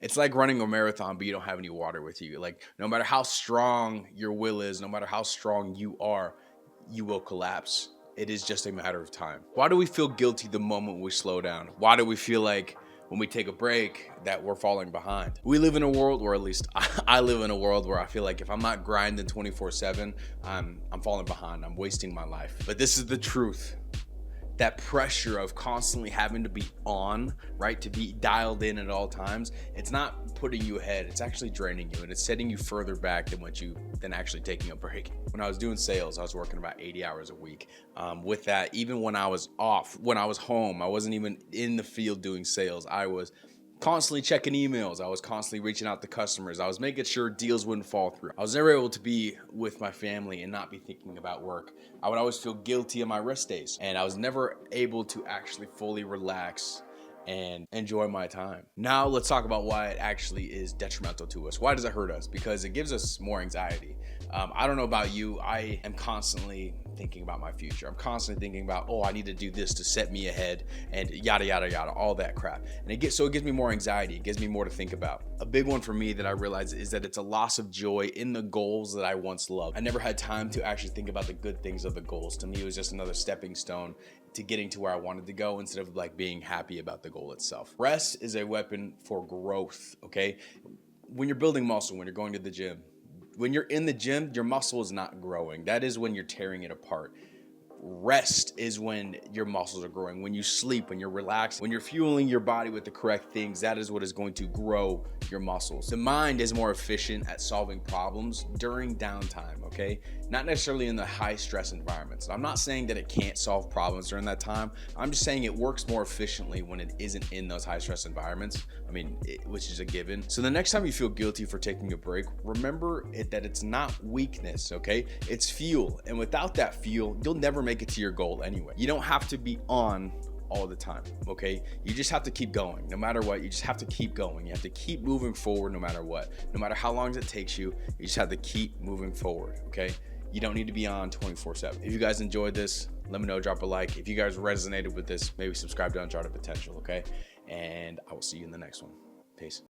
It's like running a marathon, but you don't have any water with you. Like, no matter how strong your will is, no matter how strong you are, you will collapse. It is just a matter of time. Why do we feel guilty the moment we slow down? Why do we feel like when we take a break that we're falling behind? We live in a world, or at least I live in a world where I feel like if I'm not grinding 24/7, I'm falling behind. I'm wasting my life. But this is the truth. That pressure of constantly having to be on, right? To be dialed in at all times. It's not putting you ahead. It's actually draining you, and it's setting you further back than actually taking a break. When I was doing sales, I was working about 80 hours a week. With that, even when I was off, when I was home, I wasn't even in the field doing sales. I was constantly checking emails. I was constantly reaching out to customers. I was making sure deals wouldn't fall through. I was never able to be with my family and not be thinking about work. I would always feel guilty on my rest days, and I was never able to actually fully relax and enjoy my time. Now let's talk about why it actually is detrimental to us. Why does it hurt us? Because it gives us more anxiety. I don't know about you. I am constantly thinking about my future. I'm constantly thinking about, oh, I need to do this to set me ahead, and yada yada yada, all that crap. And it gives me more anxiety. It gives me more to think about. A big one for me that I realize is that it's a loss of joy in the goals that I once loved. I never had time to actually think about the good things of the goals. To me, it was just another stepping stone to getting to where I wanted to go, instead of like being happy about the goal itself. Rest is a weapon for growth. Okay, when you're building muscle, when you're going to the gym, when you're in the gym, your muscle is not growing. That is when you're tearing it apart. Rest is when your muscles are growing. When you sleep, when you're relaxed, when you're fueling your body with the correct things, that is what is going to grow your muscles. The mind is more efficient at solving problems during downtime, okay? Not necessarily in the high stress environments. I'm not saying that it can't solve problems during that time. I'm just saying it works more efficiently when it isn't in those high stress environments. Which is a given. So the next time you feel guilty for taking a break, remember that it's not weakness, okay? It's fuel. And without that fuel, you'll never make it to your goal anyway. You don't have to be on all the time, okay? You just have to keep going. No matter what, you just have to keep going. You have to keep moving forward no matter what. No matter how long it takes you, you just have to keep moving forward, okay? You don't need to be on 24/7. If you guys enjoyed this, let me know, drop a like. If you guys resonated with this, maybe subscribe to Uncharted Potential, okay? And I will see you in the next one. Peace.